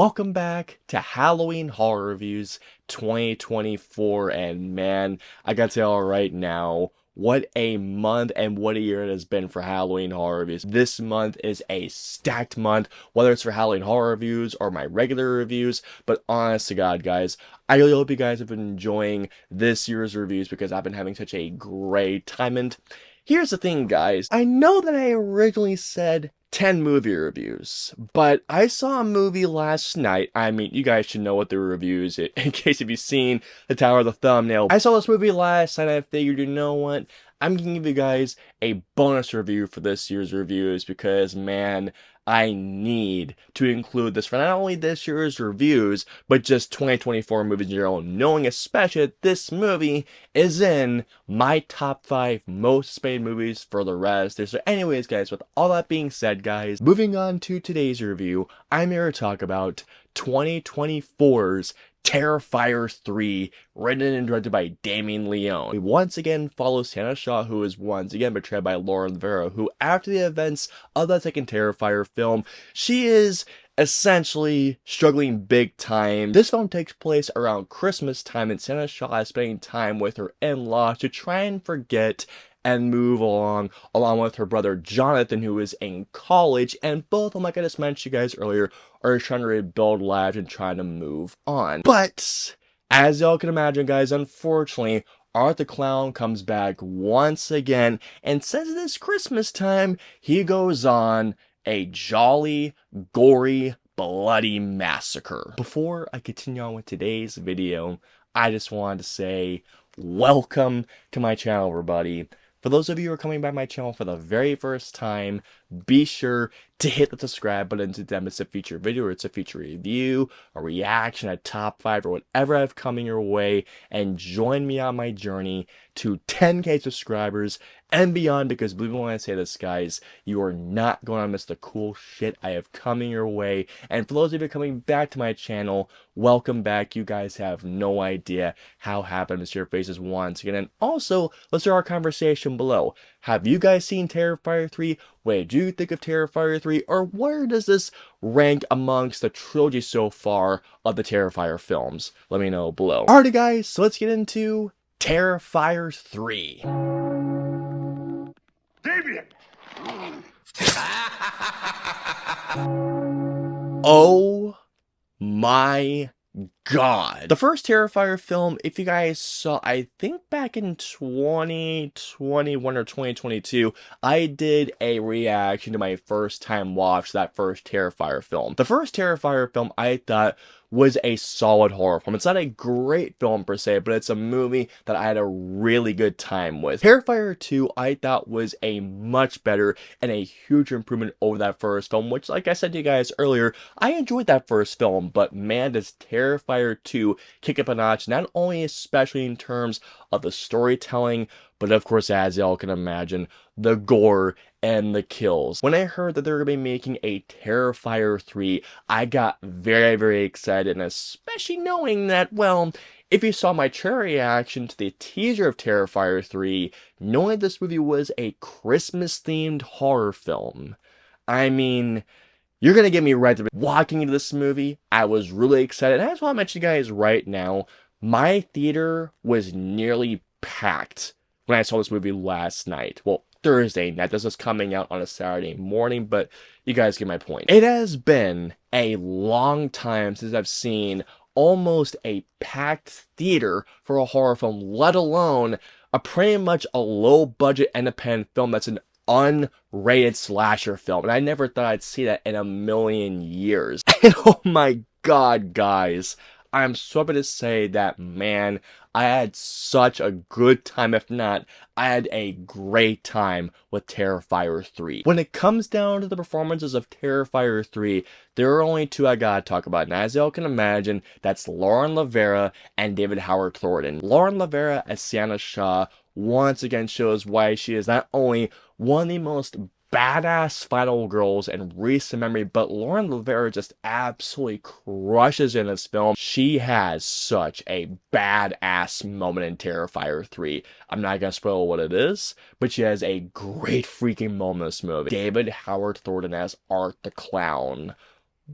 Welcome back to Halloween Horror Reviews 2024, and man, I gotta tell you right now, what a month and what a year it has been for Halloween Horror Reviews. This month is a stacked month, whether it's for Halloween Horror Reviews or my regular reviews, but honest to God, guys, I really hope you guys have been enjoying this year's reviews because I've been having such a great time. And here's the thing, guys, I know that I originally said 10 movie reviews, but I saw a movie last night. I mean, you guys should know what the review is in case if you've seen the title of the thumbnail. I saw this movie last night and I figured, you know what? I'm gonna give you guys a bonus review for this year's reviews because, man, I need to include this for not only this year's reviews, but just 2024 movies in general, knowing especially that this movie is in my top 5 most anticipated movies for the rest. So anyways, guys, with all that being said, guys, moving on to today's review, I'm here to talk about 2024's Terrifier 3, written and directed by Damien Leone. We once again follow Santa Shaw, who is once again betrayed by Lauren Rivera, who, after the events of the second Terrifier film, she is essentially struggling big time. This film takes place around Christmas time, and Santa Shaw is spending time with her in-laws to try and forget and move along with her brother Jonathan, who is in college, and both of them, like I just mentioned you guys earlier, are trying to rebuild lives and trying to move on. But as y'all can imagine, guys, unfortunately, Art the Clown comes back once again, and since it is Christmas time, he goes on a jolly, gory, bloody massacre. Before I continue on with today's video, I just wanted to say welcome to my channel, everybody. For those of you who are coming by my channel for the very first time, be sure to hit the subscribe button to them. It's a feature video, or it's a feature review, a reaction, a top 5, or whatever I have coming your way, and join me on my journey to 10K subscribers and beyond, because believe me when I say this, guys, you are not going to miss the cool shit I have coming your way. And for those of you coming back to my channel, welcome back. You guys have no idea how happy I'm to see your faces once again. And also, let's start our conversation below. Have you guys seen Terrifier 3? What did you think of Terrifier 3? Or where does this rank amongst the trilogy so far of the Terrifier films? Let me know below. Alrighty, guys, so let's get into Terrifier 3. Damien! Oh my God. The first Terrifier film, if you guys saw, I think back in 2021 or 2022, I did a reaction to my first time watch that first Terrifier film. The first Terrifier film I thought was a solid horror film. It's not a great film per se, but it's a movie that I had a really good time with. Terrifier 2 I thought was a much better and a huge improvement over that first film, which, like I said to you guys earlier, I enjoyed that first film, but man, does Terrifier 2 kick up a notch, not only especially in terms of the storytelling, but of course, as y'all can imagine, the gore and the kills. When I heard that they were going to be making a Terrifier 3, I got very, very excited, and especially knowing that, well, if you saw my trailer reaction to the teaser of Terrifier 3, knowing this movie was a Christmas-themed horror film, I mean, you're going to get me right to walking into this movie. I was really excited, and I just want to mention you guys right now, my theater was nearly packed when I saw this movie last night. Well, Thursday night. This is coming out on a Saturday morning, but you guys get my point. It has been a long time since I've seen almost a packed theater for a horror film, let alone a pretty much a low-budget independent film that's an unrated slasher film. And I never thought I'd see that in a million years. And oh my God, guys, I'm so happy to say that, man, I had such a good time. If not, I had a great time with Terrifier 3. When it comes down to the performances of Terrifier 3, there are only two I gotta talk about. And as y'all can imagine, that's Lauren Rivera and David Howard Thornton. Lauren Rivera as Santa Shaw once again shows why she is not only one of the most badass final girls in recent memory, but Lauren Rivera just absolutely crushes in this film. She has such a badass moment in Terrifier 3. I'm not gonna spoil what it is, but she has a great freaking moment in this movie. David Howard Thornton as Art the Clown.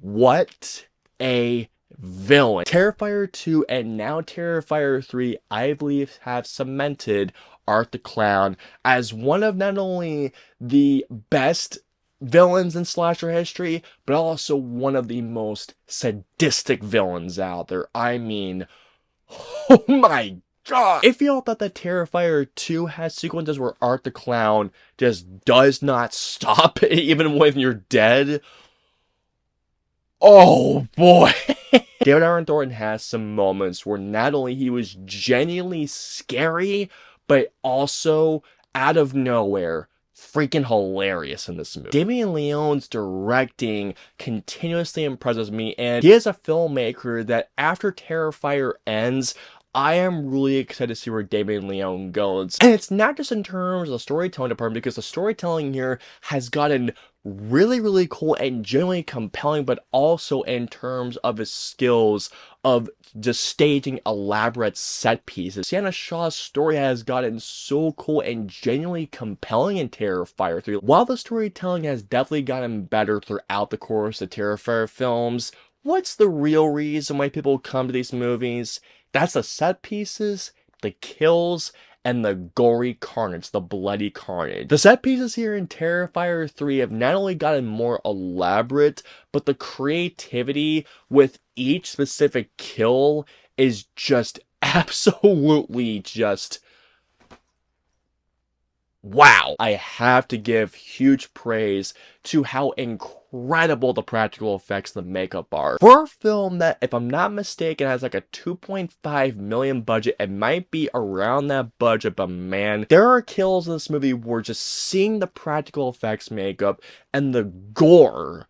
What a villain. Terrifier 2 and now Terrifier 3, I believe, have cemented Art the Clown as one of not only the best villains in slasher history, but also one of the most sadistic villains out there. I mean, oh my god! If y'all thought that Terrifier 2 has sequences where Art the Clown just does not stop even when you're dead, oh boy! David Aaron Thornton has some moments where not only he was genuinely scary, but also out of nowhere freaking hilarious in this movie. Damien Leone's directing continuously impresses me, and he is a filmmaker that after Terrifier ends, I am really excited to see where Damien Leone goes. And it's not just in terms of the storytelling department, because the storytelling here has gotten really cool and genuinely compelling, but also in terms of his skills of just staging elaborate set pieces. Sienna Shaw's story has gotten so cool and genuinely compelling in Terrifier 3. While the storytelling has definitely gotten better throughout the course of Terrifier films, what's the real reason why people come to these movies? That's the set pieces, the kills, and the gory carnage, the bloody carnage. The set pieces here in Terrifier 3 have not only gotten more elaborate, but the creativity with each specific kill is just absolutely just wow. I have to give huge praise to how incredible the practical effects and the makeup are. For a film that, if I'm not mistaken, has like a 2.5 million budget, it might be around that budget, but man, there are kills in this movie where just seeing the practical effects makeup and the gore.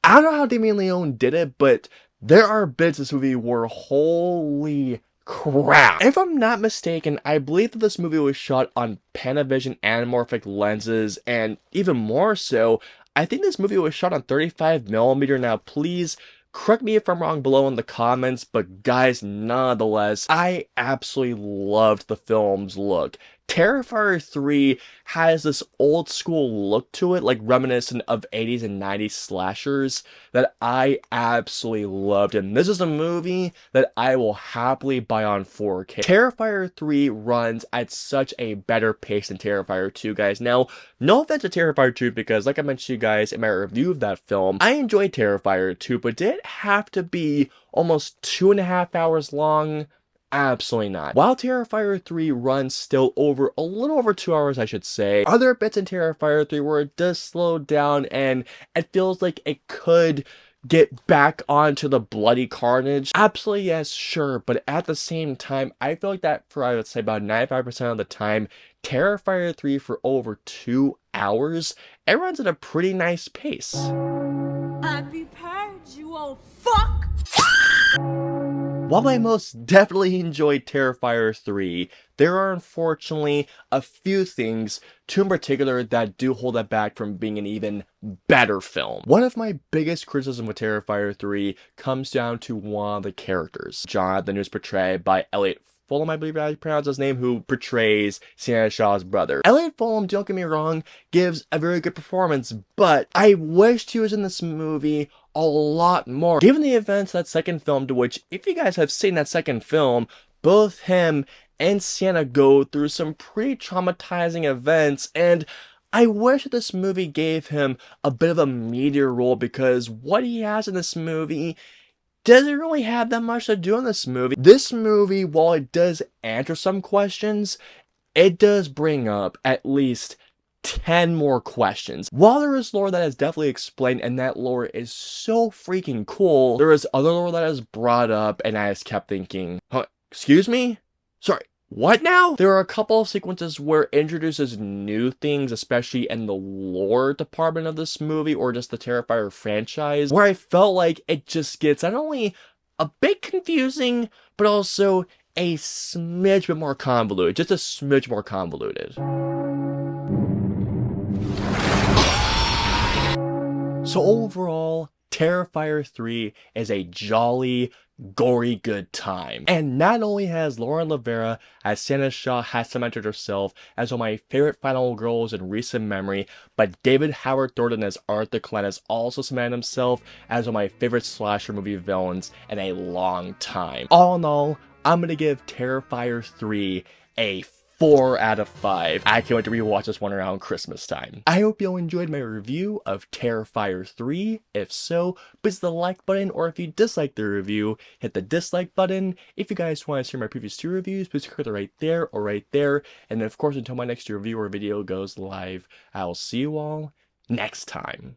I don't know how Damien Leone did it, but there are bits in this movie where holy crap. If I'm not mistaken, I believe that this movie was shot on Panavision anamorphic lenses, and even more so, I think this movie was shot on 35mm. Now, please correct me if I'm wrong below in the comments, but guys, nonetheless, I absolutely loved the film's look. Terrifier 3 has this old school look to it, like reminiscent of 80s and 90s slashers, that I absolutely loved. And this is a movie that I will happily buy on 4K. Terrifier 3 runs at such a better pace than Terrifier 2, guys. Now, no offense to Terrifier 2, because like I mentioned to you guys in my review of that film, I enjoyed Terrifier 2, but did it have to be almost 2.5 hours long? Absolutely not. While Terrifier 3 runs still over a little over 2 hours, I should say, are there bits in Terrifier 3 where it does slow down and it feels like it could get back onto the bloody carnage? Absolutely yes, sure, but at the same time, I feel like that for, I would say, about 95% of the time, Terrifier 3 for over 2 hours, it runs at a pretty nice pace. Happy purge, you old fuck! While I most definitely enjoyed Terrifier 3, there are unfortunately a few things, two in particular, that do hold it back from being an even better film. One of my biggest criticisms with Terrifier 3 comes down to one of the characters, Jonathan, who's portrayed by Elliot Fulham, I believe I pronounce his name, who portrays Sienna Shaw's brother. Elliot Fulham, don't get me wrong, gives a very good performance, but I wished he was in this movie a lot more. Given the events of that second film, to which, if you guys have seen that second film, both him and Sienna go through some pretty traumatizing events, and I wish that this movie gave him a bit of a meatier role, because what he has in this movie doesn't really have that much to do in this movie. This movie, while it does answer some questions, it does bring up at least 10 more questions. While there is lore that is definitely explained, and that lore is so freaking cool, there is other lore that is brought up, and I just kept thinking, huh, excuse me? Sorry, what now? There are a couple of sequences where it introduces new things, especially in the lore department of this movie, or just the Terrifier franchise, where I felt like it just gets not only a bit confusing, but also a smidge bit more convoluted. Just a smidge more convoluted. So overall, Terrifier 3 is a jolly, gory good time. And not only has Lauren Rivera as Santa Shaw has cemented herself as one of my favorite final girls in recent memory, but David Howard Thornton as Arthur Glenn has also cemented himself as one of my favorite slasher movie villains in a long time. All in all, I'm gonna give Terrifier 3 a 4 out of 5. I can't wait to rewatch this one around Christmas time. I hope you all enjoyed my review of Terrifier 3. If so, please hit the like button, or if you dislike the review, hit the dislike button. If you guys want to see my previous 2 reviews, please click it right there or right there. And then of course, until my next review or video goes live, I will see you all next time.